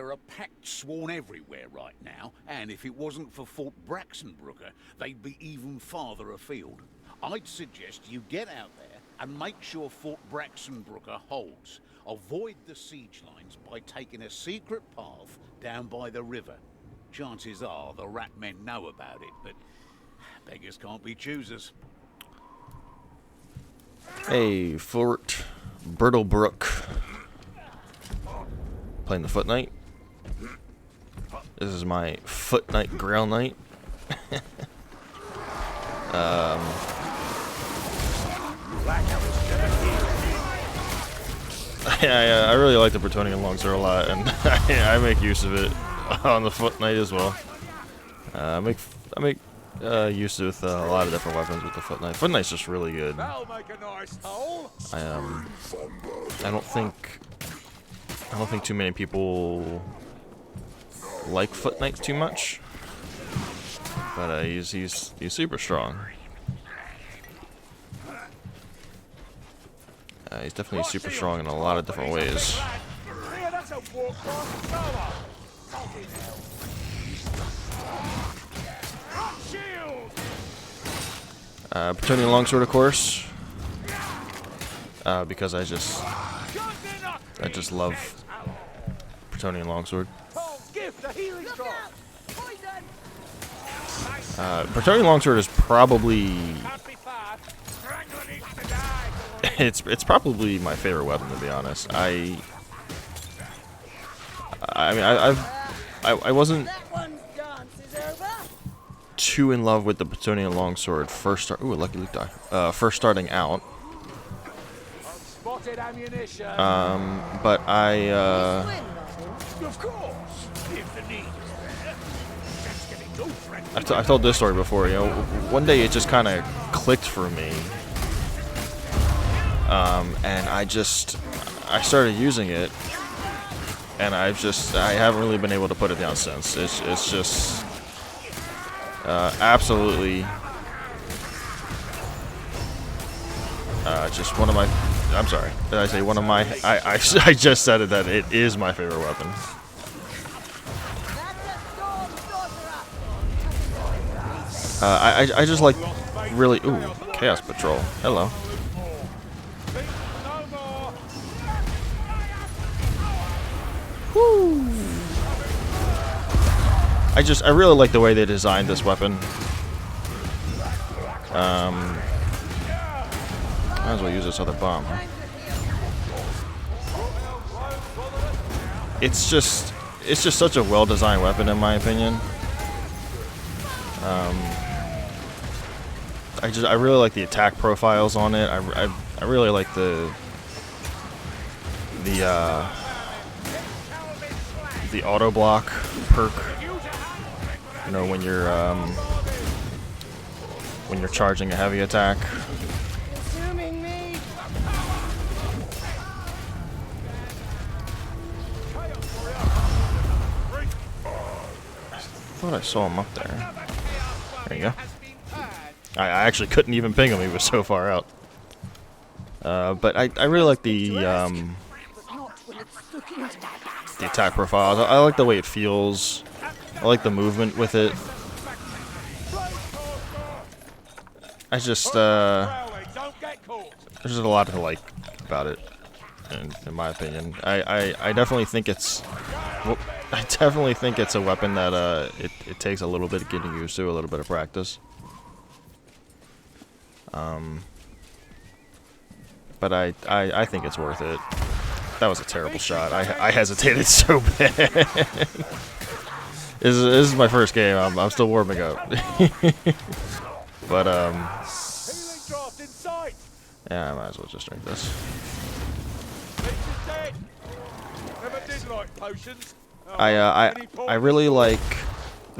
There are pacts sworn everywhere right now, and if it wasn't for Fort Braxenbrooker, they'd be even farther afield. I'd suggest you get out there and make sure Fort Braxenbrooker holds. Avoid the siege lines by taking a secret path down by the river. Chances are the rat men know about it, but beggars can't be choosers. Hey, Fort Burtlebrook. Playing the Foot Knight. This is my Foot Knight Grail Knight. I really like the Bretonnian Longsword a lot, and I make use of it on the Foot Knight as well. I make use with a lot of different weapons with the Foot Knight. Foot Knight's just really good. I don't think too many people like Foot Knight too much, but he's super strong. He's definitely super strong in a lot of different ways. Bretonnian Longsword, of course, because I just love Bretonnian Longsword. Bretonnian Longsword is probably it's probably my favorite weapon, to be honest. I wasn't too in love with the Bretonnian Longsword first start. Ooh, a lucky Luke die. First starting out. But I've told this story before. You know, one day it just kind of clicked for me, and I started using it, and I haven't really been able to put it down since. It's just absolutely just one of my. I'm sorry. Did I say one of my? I just said it that it is my favorite weapon. I just like really. Ooh, Chaos Patrol. Hello. Woo. I really like the way they designed this weapon. Might as well use this other bomb. It's just such a well-designed weapon, in my opinion. I really like the attack profiles on it. I really like the auto block perk. You know, when you're charging a heavy attack. I thought I saw him up there. There you go. I actually couldn't even ping him, he was so far out. But I really like the attack profiles. I like the way it feels. I like the movement with it. There's just a lot to like about it, in my opinion. I definitely think it's a weapon that it takes a little bit of getting used to, a little bit of practice. But I think it's worth it. That was a terrible shot. I hesitated so bad. This is my first game. I'm still warming up. But yeah, I might as well just drink this. I really like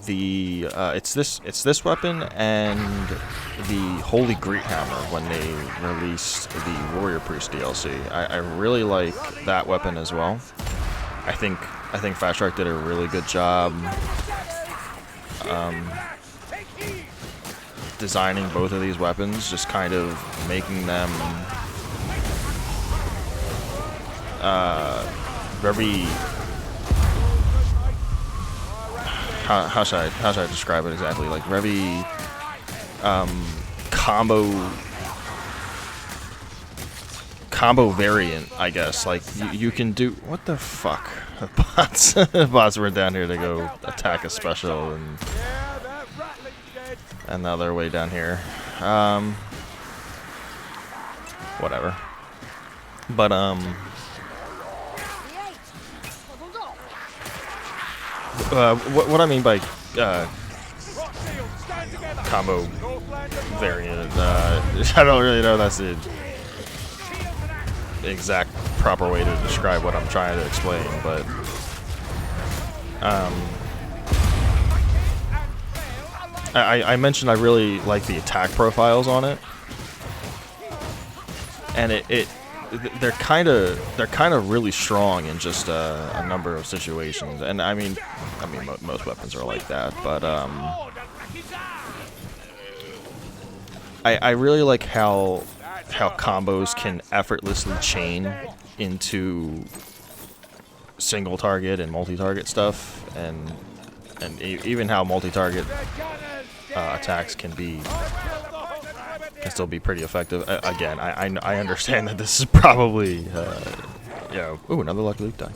the it's this weapon and the Holy Great Hammer when they released the Warrior Priest DLC. I really like that weapon as well. I think Fast Track did a really good job designing both of these weapons, just kind of making them very how should I describe it exactly? Like very combo variant, I guess. Like you can do what the fuck? Bots were down here to go attack a special, and now they're way down here. Whatever. But what I mean by combo variant, I don't really know that's the exact proper way to describe what I'm trying to explain, but I mentioned I really like the attack profiles on it, and they're kind of really strong in just a number of situations, and I mean most weapons are like that, but I really like how combos can effortlessly chain into single target and multi-target stuff, and even how multi-target attacks can still be pretty effective. Again, I understand that this is probably ooh, another lucky loot die.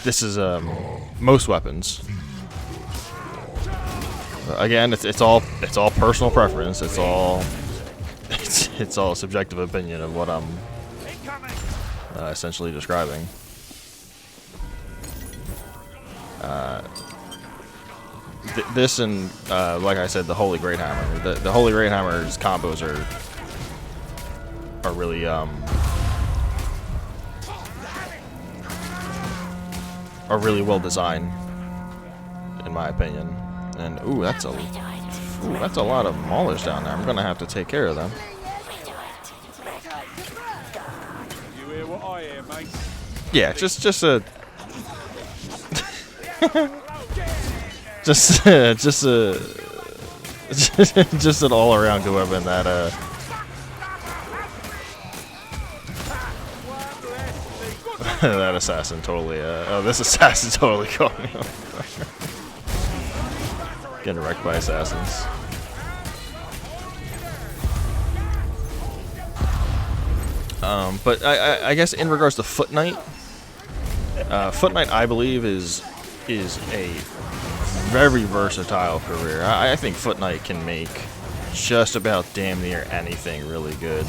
This is most weapons. Again, it's all personal preference. It's all subjective opinion of what I'm essentially describing. This and like I said, the Holy Great Hammer. The Holy Great Hammer's combos are really well designed, in my opinion. And ooh, that's a lot of maulers down there. I'm gonna have to take care of them. You hear what I hear, mate? Yeah, just a just an all-around good weapon that that assassin totally this assassin totally caught me off fire. Getting wrecked by assassins. But I guess in regards to Foot Knight, I believe is a very versatile career. I think Foot Knight can make just about damn near anything really good.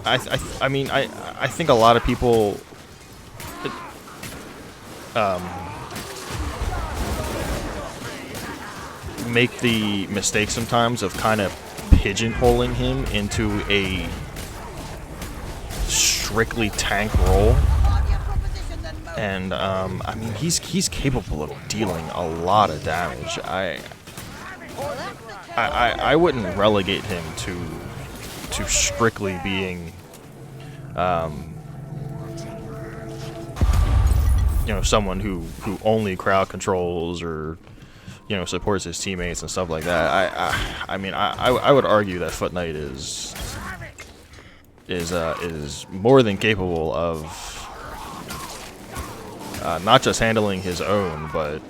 I mean, I think a lot of people make the mistake sometimes of kind of pigeonholing him into a strictly tank role, and I mean he's capable of dealing a lot of damage. I wouldn't relegate him to strictly being someone who only crowd controls or supports his teammates and stuff like that. I mean I would argue that Foot Knight is more than capable of not just handling his own, but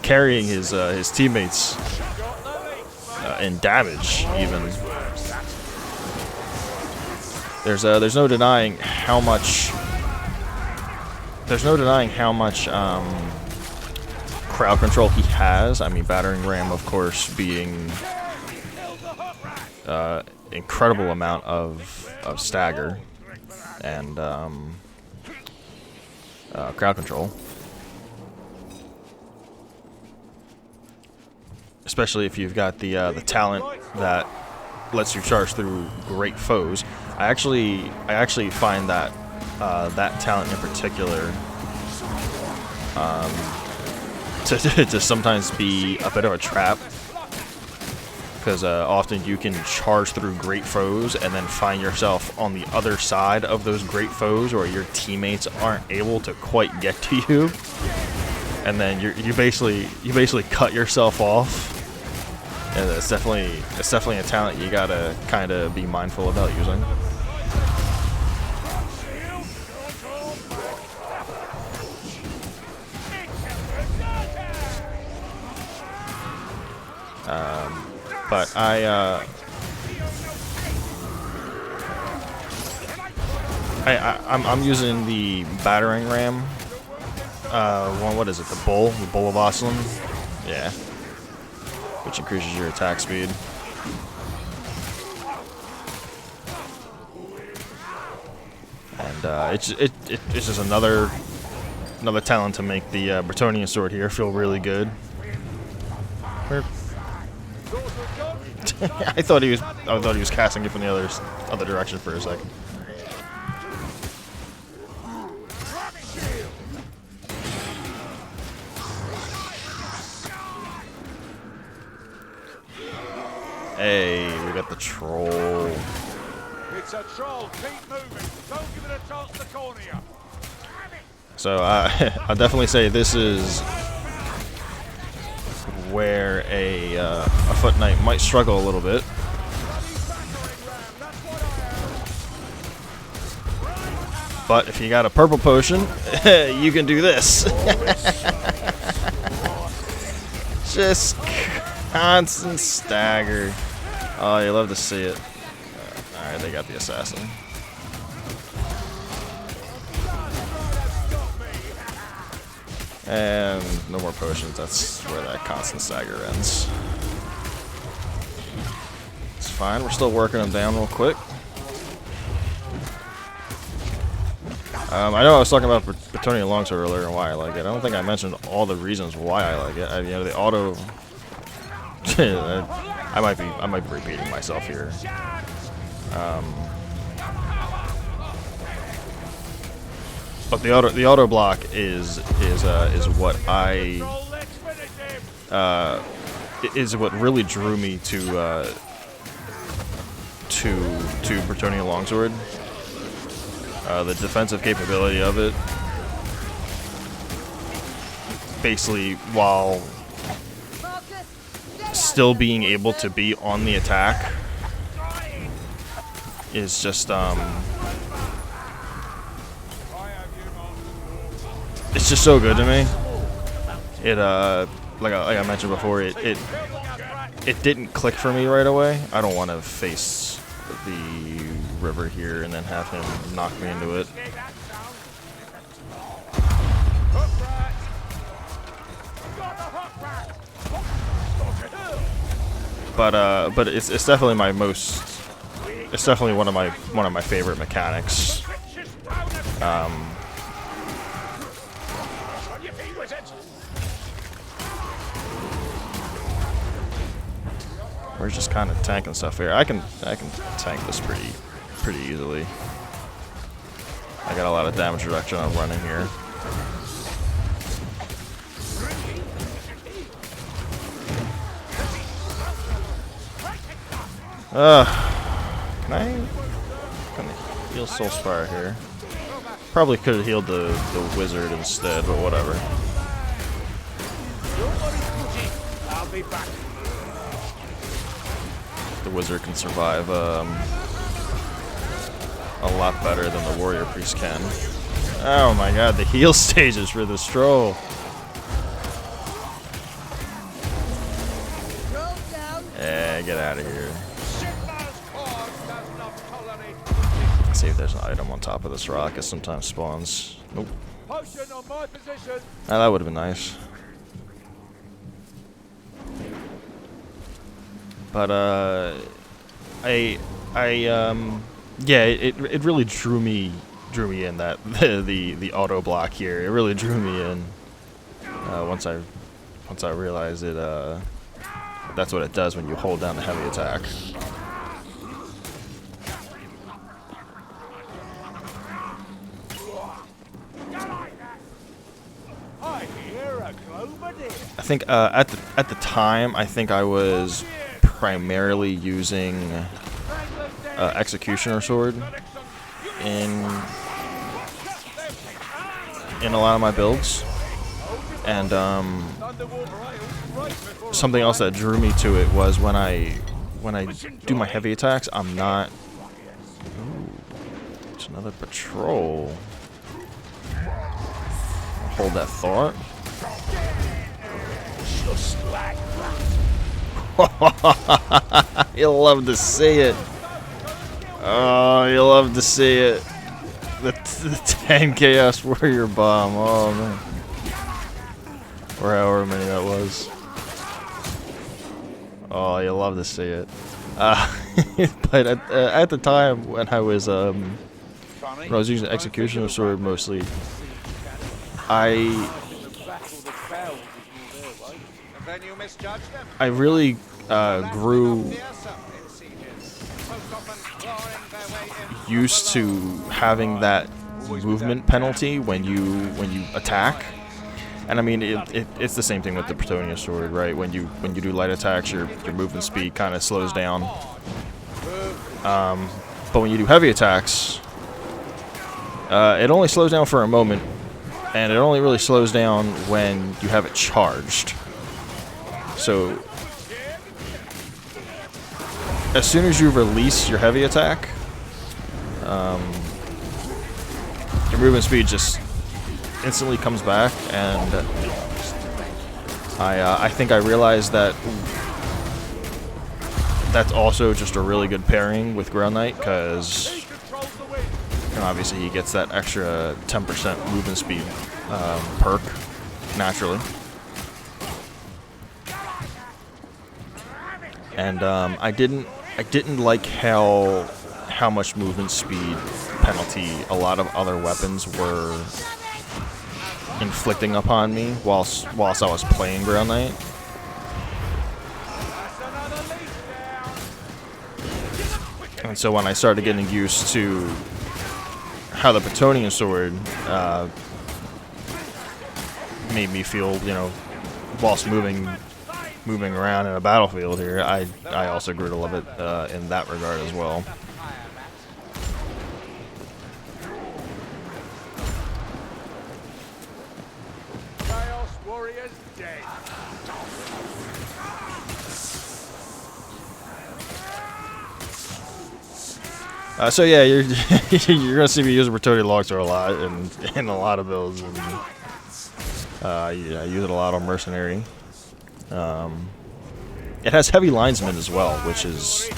carrying his teammates in damage even. There's no denying how much. There's no denying how much crowd control he has. I mean, Battering Ram, of course, being incredible amount of stagger and crowd control, especially if you've got the talent that lets you charge through great foes. I actually find that that talent in particular to sometimes be a bit of a trap, because often you can charge through great foes and then find yourself on the other side of those great foes, or your teammates aren't able to quite get to you, and then you basically cut yourself off And it's definitely a talent you gotta kind of be mindful about using. But I'm using the battering ram. What is it? The bull of Oslin. Yeah, which increases your attack speed. And it's just another talent to make the Bretonnian sword here feel really good. I thought he was casting it from the other direction for a second. Hey, we got the troll. It's a troll. Keep moving. Don't give it a chance to corner you. So I'll definitely say this is where a foot knight might struggle a little bit. But if you got a purple potion, you can do this. Just constant stagger. Oh, you love to see it. Alright, they got the assassin. And no more potions. That's where that constant stagger ends. It's fine. We're still working them down real quick. I know I was talking about Bretonnian Longsword earlier and why I like it. I don't think I mentioned all the reasons why I like it. You know, the auto. I might be repeating myself here. But the auto block is what is what really drew me to Bretonnian Longsword. The defensive capability of it, basically, while still being able to be on the attack, is just it's just so good to me. It like I mentioned before, it didn't click for me right away. I don't want to face the river here and then have him knock me into it. But it's definitely my most. It's definitely one of my favorite mechanics. We're just kind of tanking stuff here. I can tank this pretty easily. I got a lot of damage reduction I'm running here. Can I heal Soul Spire here? Probably could have healed the wizard instead, but whatever. I'll be back. The wizard can survive a lot better than the warrior priest can. Oh my god, the heal stages for this troll. Yeah, get out of here. Let's see if there's an item on top of this rock. It sometimes spawns. Nope. Potion on my position. Ah, that would have been nice. But yeah, it really drew me in, that the auto block here. It really drew me in. Once I realized it, that's what it does when you hold down the heavy attack. I think at the time, I think I was primarily using Executioner Sword in a lot of my builds, And something else that drew me to it was when I do my heavy attacks, I'm not. Ooh, it's another patrol. Hold that thought. Just like that. You'll love to see it. Oh, you'll love to see it. The 10 Chaos Warrior Balm. Oh, man. Or however many that was. Oh, you'll love to see it. But at the time when I was using the Executioner Sword mostly, I really grew used to having that movement penalty when you attack. And I mean, it's the same thing with the Bretonnian Sword, right? When you do light attacks, your movement speed kind of slows down. But when you do heavy attacks, it only slows down for a moment, and it only really slows down when you have it charged. So as soon as you release your heavy attack, your movement speed just instantly comes back, and I think I realized that that's also just a really good pairing with Grail Knight, because obviously he gets that extra 10% movement speed perk naturally. And I didn't like how much movement speed penalty a lot of other weapons were inflicting upon me whilst I was playing Grail Knight. And so when I started getting used to how the Bretonnian Sword made me feel, whilst moving around in a battlefield here, I also grew to love it in that regard as well. Chaos Warriors dead. So yeah, you're you're gonna see me using Bretonnian Longsword a lot in a lot of builds, and I use it a lot on Mercenary. It has heavy linesman as well, which is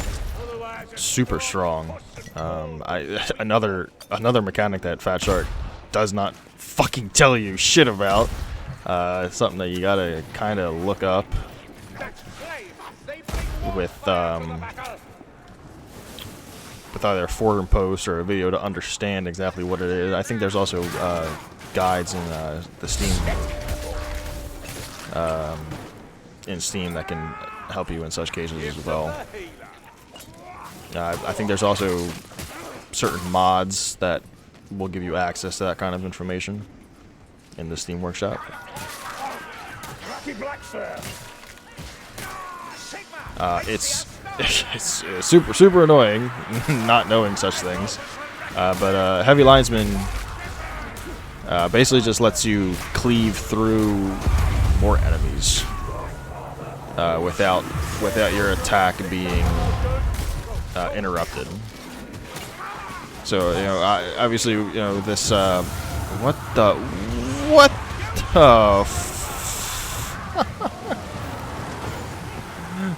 super strong. Another mechanic that Fat Shark does not fucking tell you shit about. It's something that you gotta kind of look up with either a forum post or a video to understand exactly what it is. I think there's also guides in the Steam that can help you in such cases as well. I think there's also certain mods that will give you access to that kind of information in the Steam Workshop. It's super annoying not knowing such things, but Heavy Linesman basically just lets you cleave through more enemies without your attack being interrupted. So obviously this what the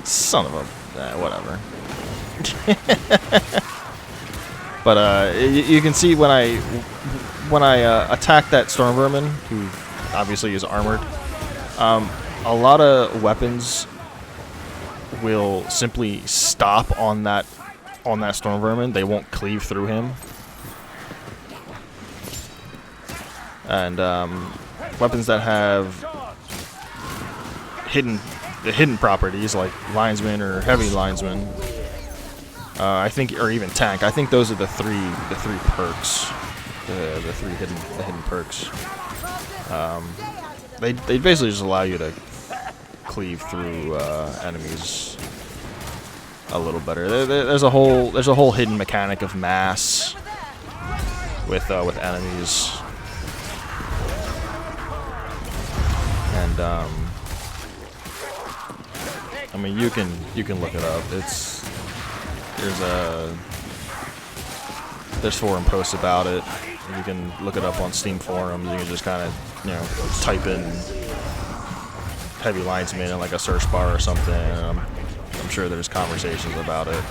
son of a whatever. But you can see when I attack that Storm Vermin, who obviously is armored, a lot of weapons will simply stop on that Storm Vermin. They won't cleave through him. And weapons that have hidden properties like linesman or heavy linesman, I think, or even tank. I think those are the three perks, the three hidden perks. They basically just allow you to cleave through enemies a little better. There's a whole hidden mechanic of mass with enemies. And I mean, you can look it up. There's forum posts about it. You can look it up on Steam forums. You can just kind of, type in heavy linesman in like a search bar or something. And I'm sure there's conversations about it.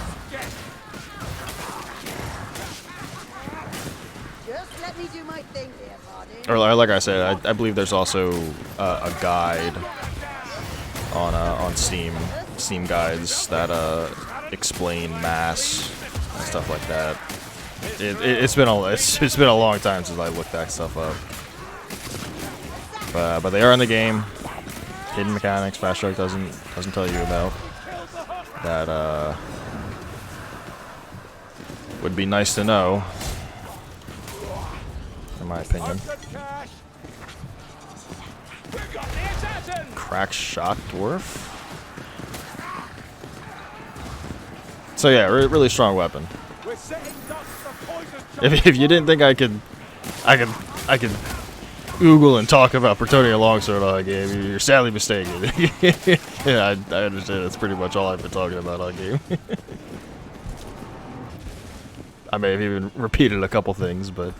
Just let me do my thing there, Marty. Or like I said, I believe there's also a guide on Steam guides that explain mass and stuff like that. It's been a long time since I looked that stuff up. But they are in the game. Hidden mechanics, Fast Strike doesn't tell you about. That would be nice to know, in my opinion. Crack shot dwarf. So yeah, really strong weapon. If you didn't think I could Google and talk about Bretonnian Longsword on game, you're sadly mistaken. Yeah, I understand. That's pretty much all I've been talking about on game. I may have even repeated a couple things, but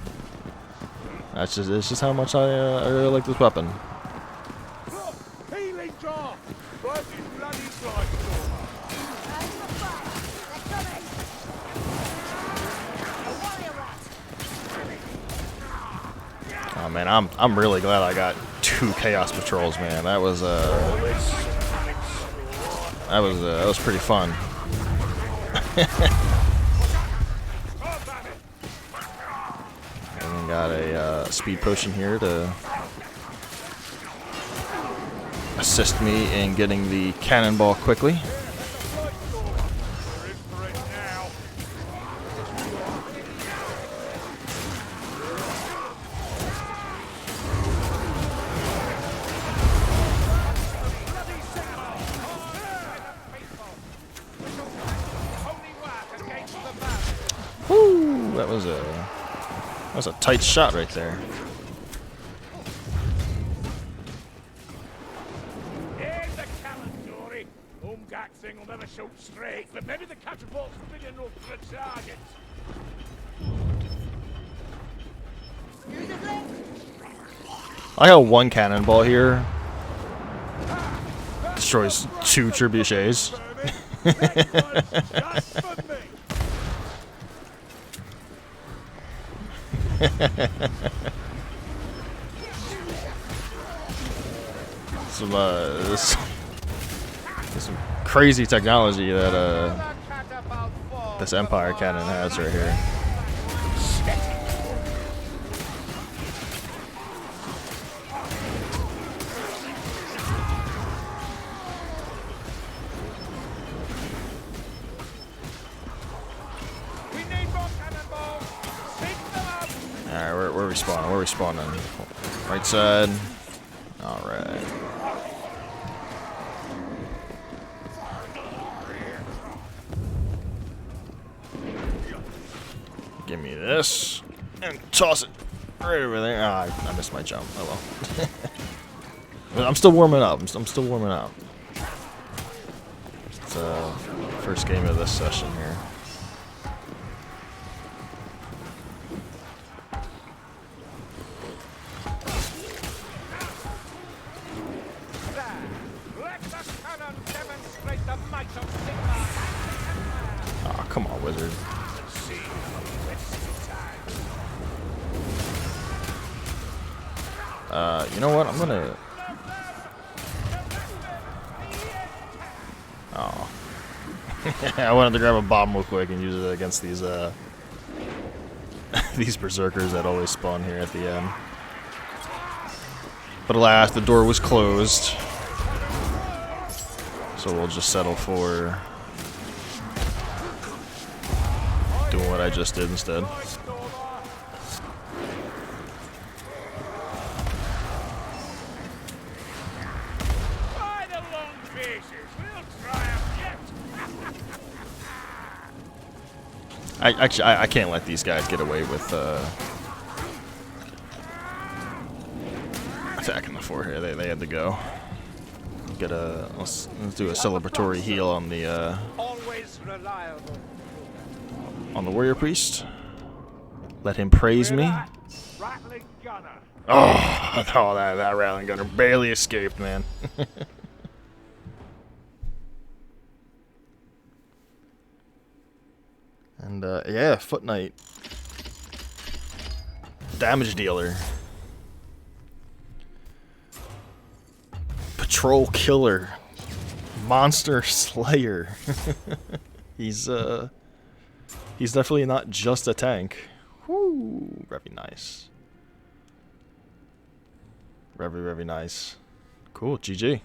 it's just how much I really like this weapon. Healing jar! Bloody fly. Oh man, I'm really glad I got 2 Chaos Patrols, man. That was pretty fun. And got a speed potion here to assist me in getting the cannonball quickly. Woo! That was a tight shot right there. Here's the cannon, Dory. Umgak thing will never shoot straight, but maybe the catapult's big enough for a target. I got 1 cannonball here. Destroys 2 trebuchets. Just for me. Some crazy technology that this Empire cannon has right here. Alright, we're respawning. We're respawning. Right side. Alright. Give me this. And toss it right over there. Ah, I missed my jump. Oh well. I'm still warming up. I'm still warming up. It's first game of this session here. Oh, come on, wizard. You know what? I'm gonna... Oh. I wanted to grab a bomb real quick and use it against these, these berserkers that always spawn here at the end. But alas, the door was closed. So we'll just settle for doing what I just did instead. I can't let these guys get away with attacking the 4 here. They had to go. Get a let's do a celebratory heal on the warrior priest. Let him praise me. Oh, that rattling gunner barely escaped, man. And yeah, Foot Knight, damage dealer, patrol killer, monster slayer. He's definitely not just a tank. Whoo, very nice. Very, very nice. Cool, GG.